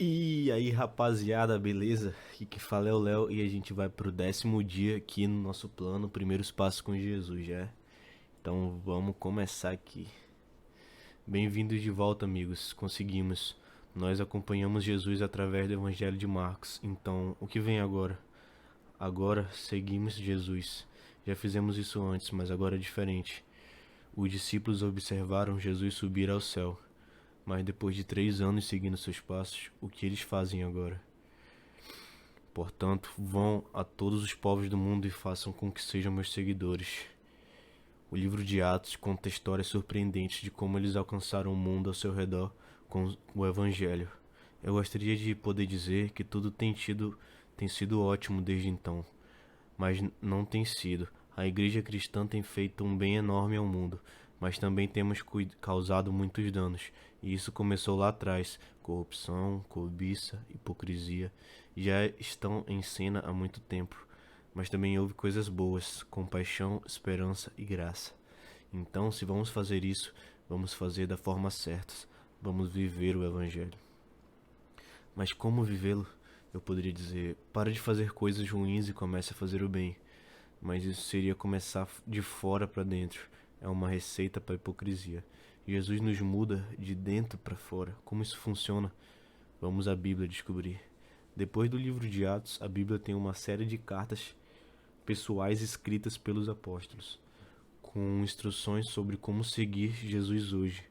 E aí, rapaziada, beleza? Aqui que fala é o Léo e a gente vai pro 10º dia aqui no nosso plano, Primeiros Passos com Jesus, já. Então vamos começar aqui. Bem-vindos de volta, amigos. Conseguimos. Nós acompanhamos Jesus através do Evangelho de Marcos. Então, o que vem agora? Agora seguimos Jesus. Já fizemos isso antes, mas agora é diferente. Os discípulos observaram Jesus subir ao céu. Mas depois de 3 anos seguindo seus passos, o que eles fazem agora? Portanto, vão a todos os povos do mundo e façam com que sejam meus seguidores. O livro de Atos conta histórias surpreendentes de como eles alcançaram o mundo ao seu redor com o Evangelho. Eu gostaria de poder dizer que tudo tem sido ótimo desde então, mas não tem sido. A igreja cristã tem feito um bem enorme ao mundo, mas também temos causado muitos danos. E isso começou lá atrás. Corrupção, cobiça, hipocrisia já estão em cena há muito tempo. Mas também houve coisas boas, compaixão, esperança e graça. Então, se vamos fazer isso, vamos fazer da forma certa. Vamos viver o Evangelho. Mas como vivê-lo? Eu poderia dizer, para de fazer coisas ruins e comece a fazer o bem. Mas isso seria começar de fora para dentro. É uma receita para a hipocrisia. Jesus nos muda de dentro para fora. Como isso funciona? Vamos à Bíblia descobrir. Depois do livro de Atos, a Bíblia tem uma série de cartas pessoais escritas pelos apóstolos, com instruções sobre como seguir Jesus hoje.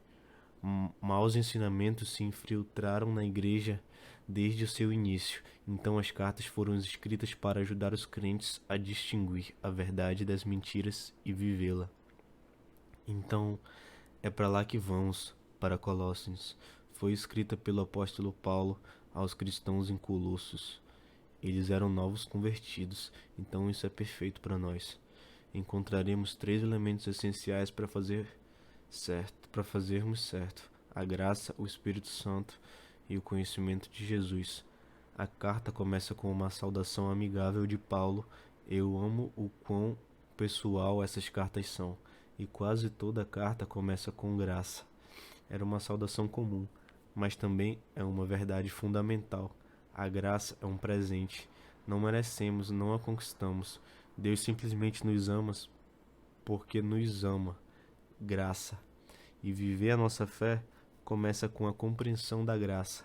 Maus ensinamentos se infiltraram na igreja desde o seu início, então as cartas foram escritas para ajudar os crentes a distinguir a verdade das mentiras e vivê-la. Então, é para lá que vamos, para Colossos. Foi escrita pelo apóstolo Paulo aos cristãos em Colossos. Eles eram novos convertidos, então isso é perfeito para nós. Encontraremos 3 elementos essenciais para fazermos certo: a graça, o Espírito Santo e o conhecimento de Jesus. A carta começa com uma saudação amigável de Paulo. Eu amo o quão pessoal essas cartas são, e quase toda a carta começa com graça. Era uma saudação comum, mas também é uma verdade fundamental. A graça é um presente. Não merecemos, não a conquistamos. Deus simplesmente nos ama porque nos ama. Graça. E viver a nossa fé começa com a compreensão da graça.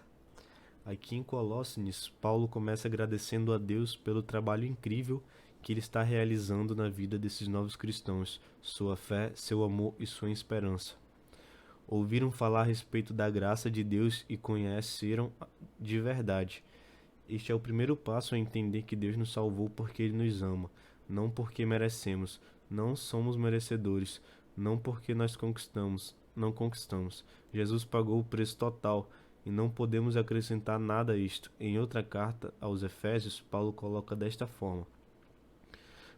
Aqui em Colossos, Paulo começa agradecendo a Deus pelo trabalho incrível que ele está realizando na vida desses novos cristãos, sua fé, seu amor e sua esperança. Ouviram falar a respeito da graça de Deus e conheceram de verdade. Este é o primeiro passo a entender que Deus nos salvou porque Ele nos ama, não porque merecemos, não somos merecedores, não porque não conquistamos. Jesus pagou o preço total e não podemos acrescentar nada a isto. Em outra carta aos Efésios, Paulo coloca desta forma: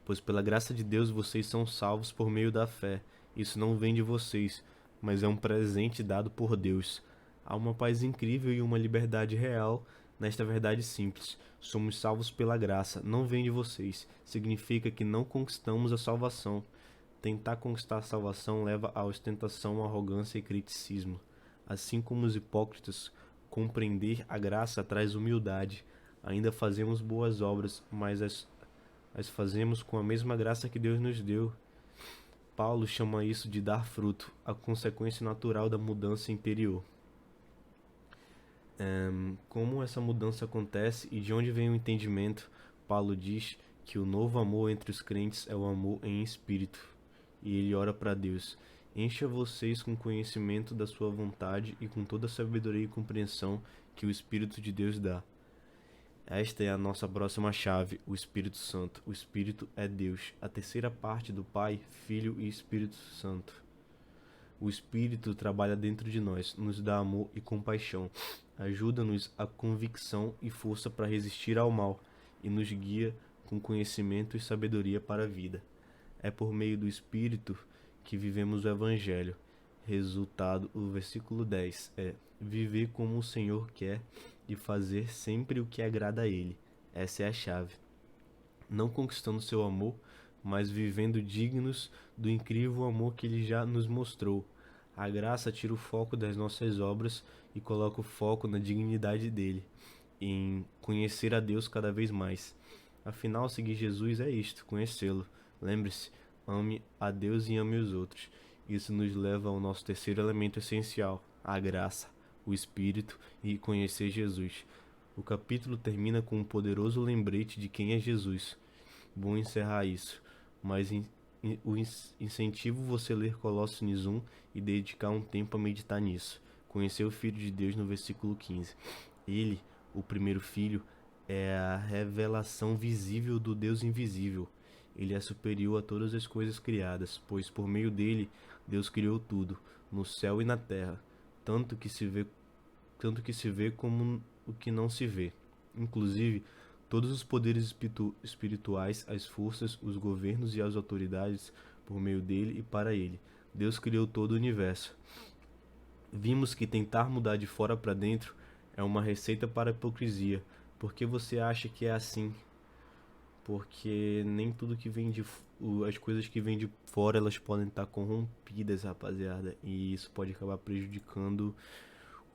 pois pela graça de Deus vocês são salvos por meio da fé. Isso não vem de vocês, mas é um presente dado por Deus. Há uma paz incrível e uma liberdade real nesta verdade simples. Somos salvos pela graça, não vem de vocês. Significa que não conquistamos a salvação. Tentar conquistar a salvação leva à ostentação, arrogância e criticismo. Assim como os hipócritas, compreender a graça traz humildade. Ainda fazemos boas obras, mas as fazemos com a mesma graça que Deus nos deu. Paulo chama isso de dar fruto, a consequência natural da mudança interior. Como essa mudança acontece e de onde vem o entendimento? Paulo diz que o novo amor entre os crentes é o amor em espírito. E ele ora para Deus: encha vocês com conhecimento da sua vontade e com toda a sabedoria e compreensão que o Espírito de Deus dá. Esta é a nossa próxima chave, o Espírito Santo. O Espírito é Deus, a terceira parte do Pai, Filho e Espírito Santo. O Espírito trabalha dentro de nós, nos dá amor e compaixão, ajuda-nos a convicção e força para resistir ao mal e nos guia com conhecimento e sabedoria para a vida. É por meio do Espírito que vivemos o Evangelho. Resultado, o versículo 10 é: viver como o Senhor quer e fazer sempre o que agrada a Ele. Essa é a chave. Não conquistando seu amor, mas vivendo dignos do incrível amor que Ele já nos mostrou. A graça tira o foco das nossas obras e coloca o foco na dignidade dele, em conhecer a Deus cada vez mais. Afinal, seguir Jesus é isto, conhecê-lo. Lembre-se, ame a Deus e ame os outros. Isso nos leva ao nosso terceiro elemento essencial, a graça, o Espírito e conhecer Jesus. O capítulo termina com um poderoso lembrete de quem é Jesus. Vou encerrar isso, mas incentivo você a ler Colossenses 1 e dedicar um tempo a meditar nisso. Conhecer o Filho de Deus no versículo 15. Ele, o primeiro filho, é a revelação visível do Deus invisível. Ele é superior a todas as coisas criadas, pois por meio dele Deus criou tudo, no céu e na terra, tanto que se vê como o que não se vê. Inclusive, todos os poderes espirituais, as forças, os governos e as autoridades por meio dele e para ele. Deus criou todo o universo. Vimos que tentar mudar de fora para dentro é uma receita para a hipocrisia. Por que você acha que é assim? Porque nem tudo que vem as coisas que vêm de fora, elas podem estar corrompidas, rapaziada, e isso pode acabar prejudicando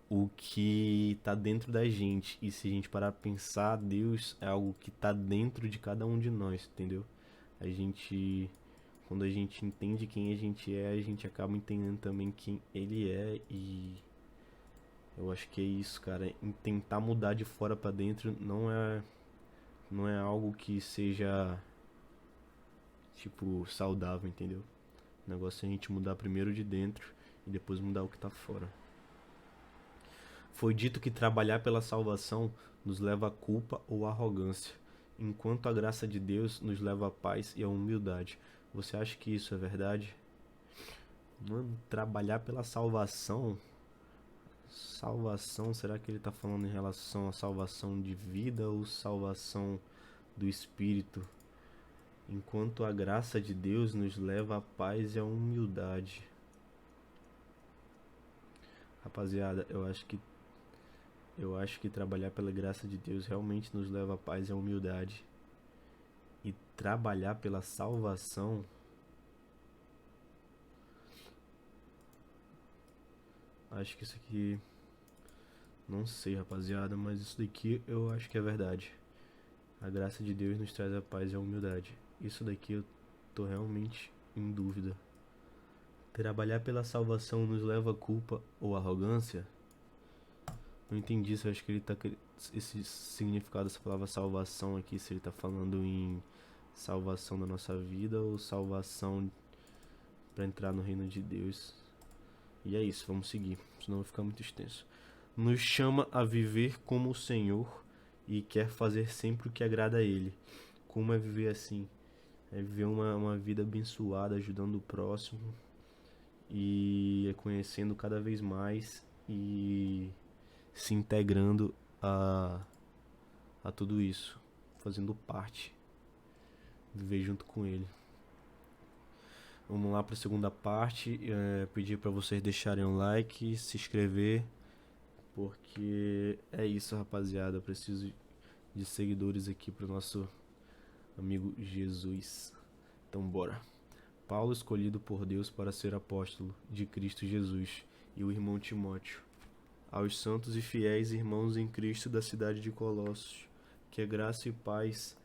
o que tá dentro da gente. E se a gente parar pra pensar, Deus é algo que tá dentro de cada um de nós, entendeu? A gente, quando a gente entende quem a gente acaba entendendo também quem ele é. E eu acho que é isso, cara. Em tentar mudar de fora pra dentro não é algo que seja tipo saudável, entendeu? O negócio é a gente mudar primeiro de dentro e depois mudar o que tá fora. Foi dito que trabalhar pela salvação nos leva à culpa ou à arrogância, enquanto a graça de Deus nos leva à paz e à humildade. Você acha que isso é verdade? Mano, trabalhar pela salvação. Salvação, será que ele tá falando em relação à salvação de vida ou salvação do espírito? Enquanto a graça de Deus nos leva à paz e à humildade. Rapaziada, eu acho que trabalhar pela graça de Deus realmente nos leva à paz e à humildade. E trabalhar pela salvação, acho que isso aqui, não sei, rapaziada, mas isso daqui eu acho que é verdade. A graça de Deus nos traz a paz e a humildade. Isso daqui eu tô realmente em dúvida. Trabalhar pela salvação nos leva à culpa ou à arrogância? Não entendi se eu acho que ele tá. Esse significado dessa palavra salvação aqui, se ele tá falando em salvação da nossa vida ou salvação para entrar no reino de Deus. E é isso, vamos seguir, senão vai ficar muito extenso. Nos chama a viver como o Senhor e quer fazer sempre o que agrada a Ele. Como é viver assim? É viver uma vida abençoada, ajudando o próximo e conhecendo cada vez mais e se integrando a tudo isso, fazendo parte, viver junto com Ele. Vamos lá para a segunda parte. Pedir para vocês deixarem um like, se inscrever, porque é isso, rapaziada. Eu preciso de seguidores aqui para o nosso amigo Jesus. Então bora. Paulo, escolhido por Deus para ser apóstolo de Cristo Jesus, e o irmão Timóteo, aos santos e fiéis irmãos em Cristo da cidade de Colossos, que a graça e paz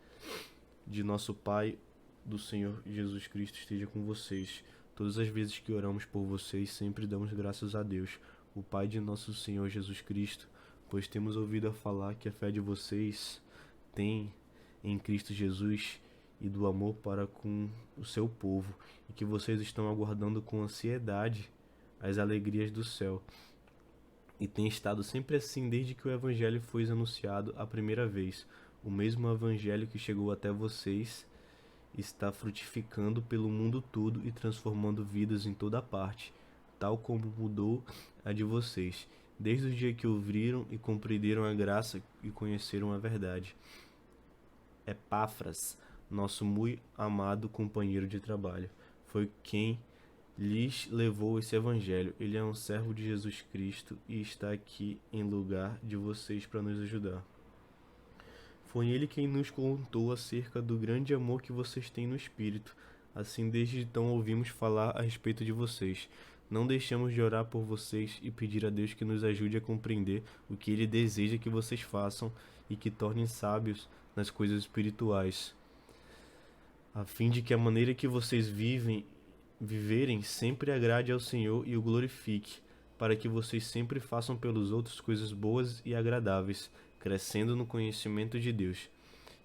de nosso Pai, do Senhor Jesus Cristo esteja com vocês. Todas as vezes que oramos por vocês, sempre damos graças a Deus, o Pai de nosso Senhor Jesus Cristo, pois temos ouvido a falar que a fé de vocês tem em Cristo Jesus e do amor para com o seu povo, e que vocês estão aguardando com ansiedade as alegrias do céu. E tem estado sempre assim desde que o Evangelho foi anunciado a primeira vez. O mesmo Evangelho que chegou até vocês está frutificando pelo mundo todo e transformando vidas em toda parte, tal como mudou a de vocês, desde o dia que ouviram e compreenderam a graça e conheceram a verdade. Epáfras, nosso muito amado companheiro de trabalho, foi quem lhes levou esse evangelho. Ele é um servo de Jesus Cristo e está aqui em lugar de vocês para nos ajudar. Foi ele quem nos contou acerca do grande amor que vocês têm no Espírito. Assim, desde então ouvimos falar a respeito de vocês. Não deixamos de orar por vocês e pedir a Deus que nos ajude a compreender o que Ele deseja que vocês façam e que tornem sábios nas coisas espirituais, a fim de que a maneira que vocês viverem sempre agrade ao Senhor e o glorifique, para que vocês sempre façam pelos outros coisas boas e agradáveis, crescendo no conhecimento de Deus.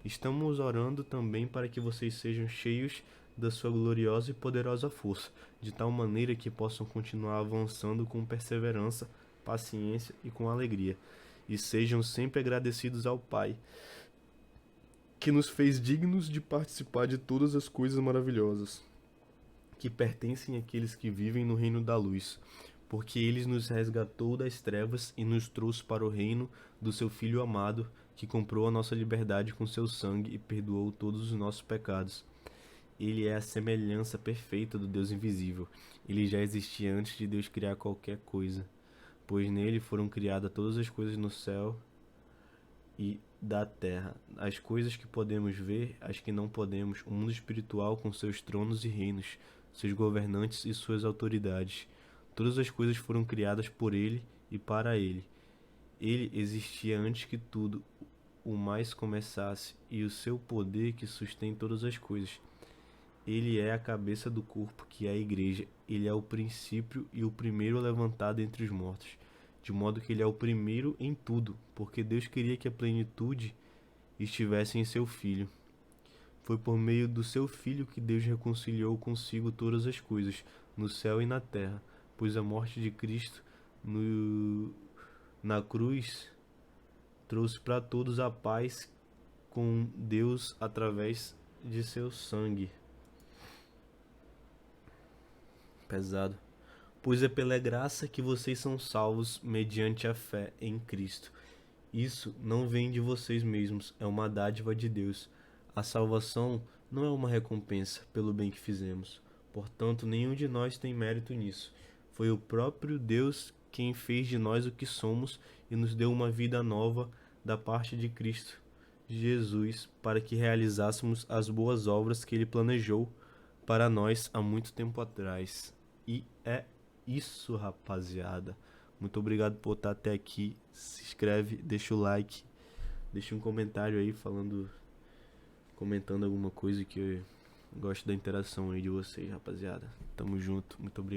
Estamos orando também para que vocês sejam cheios da sua gloriosa e poderosa força, de tal maneira que possam continuar avançando com perseverança, paciência e com alegria, e sejam sempre agradecidos ao Pai, que nos fez dignos de participar de todas as coisas maravilhosas que pertencem àqueles que vivem no reino da luz, porque ele nos resgatou das trevas e nos trouxe para o reino do seu Filho amado, que comprou a nossa liberdade com seu sangue e perdoou todos os nossos pecados. Ele é a semelhança perfeita do Deus invisível. Ele já existia antes de Deus criar qualquer coisa, pois nele foram criadas todas as coisas no céu e da terra, as coisas que podemos ver, as que não podemos, o mundo espiritual com seus tronos e reinos, seus governantes e suas autoridades. Todas as coisas foram criadas por ele e para ele. Ele existia antes que tudo o mais começasse, e o seu poder que sustém todas as coisas. Ele é a cabeça do corpo, que é a igreja. Ele é o princípio e o primeiro levantado entre os mortos, de modo que ele é o primeiro em tudo, porque Deus queria que a plenitude estivesse em seu Filho. Foi por meio do seu Filho que Deus reconciliou consigo todas as coisas, no céu e na terra, pois a morte de Cristo na cruz trouxe para todos a paz com Deus através de seu sangue. Pesado. Pois é pela graça que vocês são salvos mediante a fé em Cristo. Isso não vem de vocês mesmos, é uma dádiva de Deus. A salvação não é uma recompensa pelo bem que fizemos. Portanto, nenhum de nós tem mérito nisso. Foi o próprio Deus quem fez de nós o que somos e nos deu uma vida nova da parte de Cristo Jesus, para que realizássemos as boas obras que Ele planejou para nós há muito tempo atrás. E é isso, rapaziada. Muito obrigado por estar até aqui. Se inscreve, deixa o like, deixa um comentário aí comentando alguma coisa, que eu gosto da interação aí de vocês, rapaziada. Tamo junto, muito obrigado.